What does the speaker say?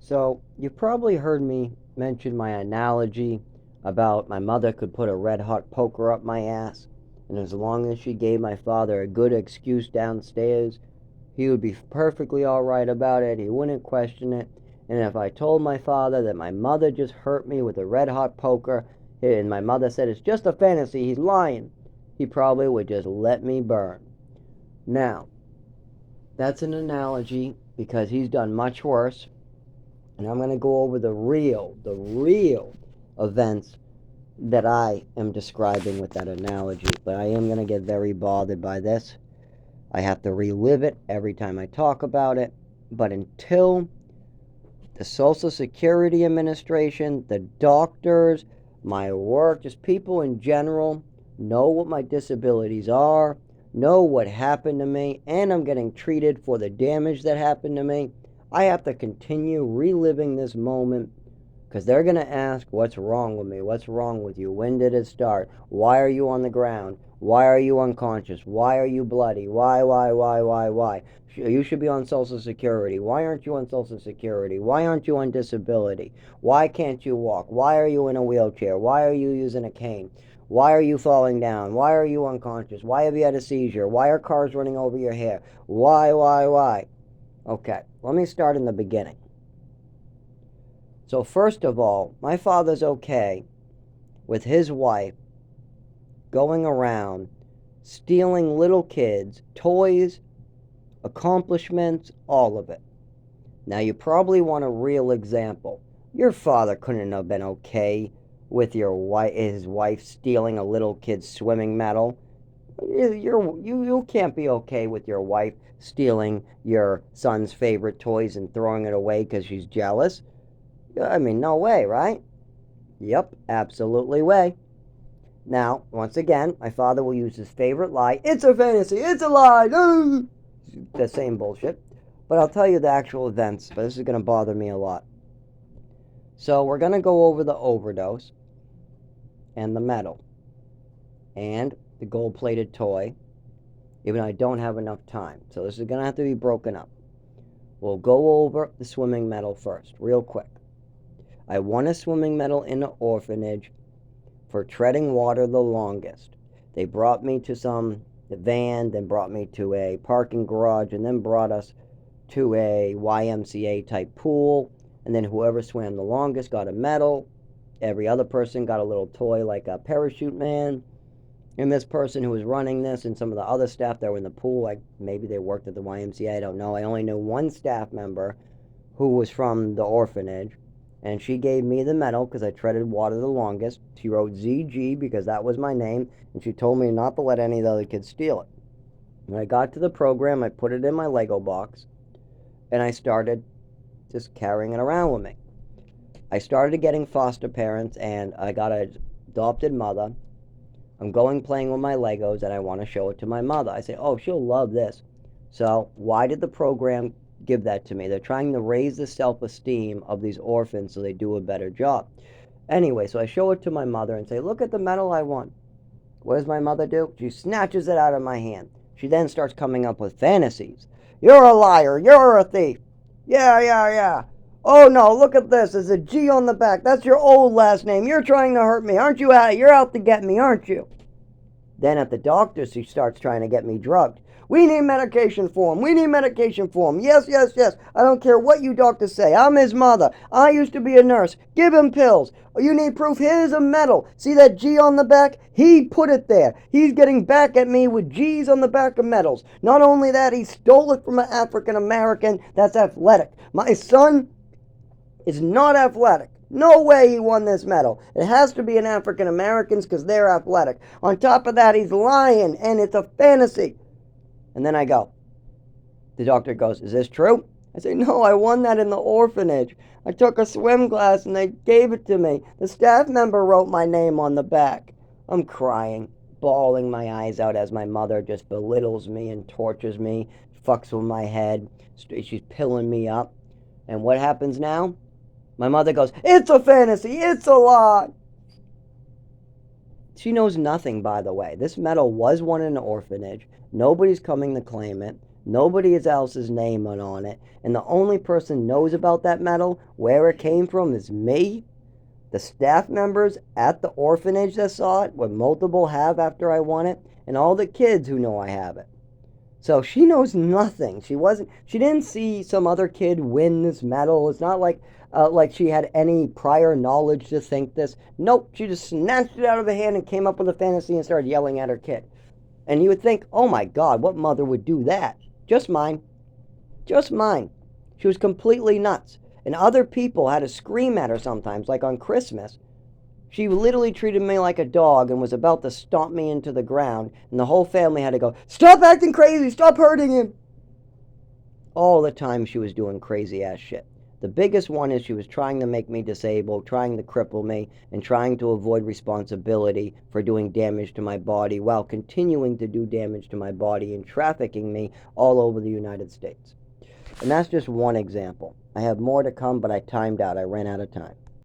So, you've probably heard me mention my analogy about my mother could put a red hot poker up my ass, and as long as she gave my father a good excuse downstairs, he would be perfectly alright about it. He wouldn't question it. And if I told my father that my mother just hurt me with a red hot poker, and my mother said it's just a fantasy, he's lying, he probably would just let me burn. Now, that's an analogy because he's done much worse. And I'm going to go over the real events that I am describing with that analogy. But I am going to get very bothered by this. I have to relive it every time I talk about it. But until the Social Security Administration, the doctors, my work, just people in general know what my disabilities are, know what happened to me, and I'm getting treated for the damage that happened to me, I have to continue reliving this moment because they're going to ask, what's wrong with me? What's wrong with you? When did it start? Why are you on the ground? Why are you unconscious? Why are you bloody? Why? You should be on Social Security. Why aren't you on Social Security? Why aren't you on disability? Why can't you walk? Why are you in a wheelchair? Why are you using a cane? Why are you falling down? Why are you unconscious? Why have you had a seizure? Why are cars running over your hair? Why? Okay, let me start in the beginning. So first of all, my father's okay with his wife going around stealing little kids, toys, accomplishments, all of it. Now you probably want a real example. Your father couldn't have been okay with his wife stealing a little kid's swimming medal. You can't be okay with your wife stealing your son's favorite toys and throwing it away because she's jealous. I mean, no way, right? Yep, absolutely way. Now, once again, my father will use his favorite lie. It's a fantasy. It's a lie. The same bullshit. But I'll tell you the actual events, but this is going to bother me a lot. So we're going to go over the overdose and the medal and the gold-plated toy, even though I don't have enough time. So this is going to have to be broken up. We'll go over the swimming medal first, real quick. I won a swimming medal in an orphanage for treading water the longest. They brought me to some van, then brought me to a parking garage, and then brought us to a YMCA type pool. And then whoever swam the longest got a medal. Every other person got a little toy like a parachute man. And this person who was running this and some of the other staff that were in the pool, like maybe they worked at the YMCA, I don't know. I only knew one staff member who was from the orphanage. And she gave me the medal because I treaded water the longest. She wrote ZG because that was my name, and she told me not to let any of the other kids steal it. When I got to the program, I put it in my Lego box, and I started just carrying it around with me. I started getting foster parents, and I got an adopted mother. I'm going playing with my Legos, and I want to show it to my mother. I say, oh, she'll love this. So why did the program give that to me? They're trying to raise the self-esteem of these orphans so they do a better job. Anyway, so I show it to my mother and say, look at the medal I won. What does my mother do? She snatches it out of my hand. She then starts coming up with fantasies. You're a liar. You're a thief. Yeah. Oh no, look at this. There's a G on the back. That's your old last name. You're trying to hurt me, aren't you? You're out to get me, aren't you? Then at the doctor's, she starts trying to get me drugged. We need medication for him. We need medication for him. Yes. I don't care what you doctors say. I'm his mother. I used to be a nurse. Give him pills. You need proof. Here's a medal. See that G on the back? He put it there. He's getting back at me with G's on the back of medals. Not only that, he stole it from an African American that's athletic. My son is not athletic. No way he won this medal. It has to be an African Americans because they're athletic. On top of that, he's lying, and it's a fantasy. And then I go. The doctor goes, is this true? I say, no, I won that in the orphanage. I took a swim class, and they gave it to me. The staff member wrote my name on the back. I'm crying, bawling my eyes out as my mother just belittles me and tortures me, fucks with my head. She's pilling me up. And what happens now? My mother goes, it's a fantasy, it's a lie. She knows nothing, by the way. This medal was won in an orphanage. Nobody's coming to claim it. Nobody else's name on it. And the only person knows about that medal, where it came from, is me, the staff members at the orphanage that saw it, what multiple have after I won it, and all the kids who know I have it. So she knows nothing. She didn't see some other kid win this medal. It's not like she had any prior knowledge to think this. Nope, she just snatched it out of the hand and came up with a fantasy and started yelling at her kid. And you would think, oh my God, what mother would do that? Just mine. Just mine. She was completely nuts. And other people had to scream at her sometimes, like on Christmas. She literally treated me like a dog and was about to stomp me into the ground, and the whole family had to go, "Stop acting crazy! Stop hurting him!" All the time she was doing crazy ass shit. The biggest one is she was trying to make me disabled, trying to cripple me, and trying to avoid responsibility for doing damage to my body while continuing to do damage to my body and trafficking me all over the United States. And that's just one example. I have more to come, but I timed out. I ran out of time.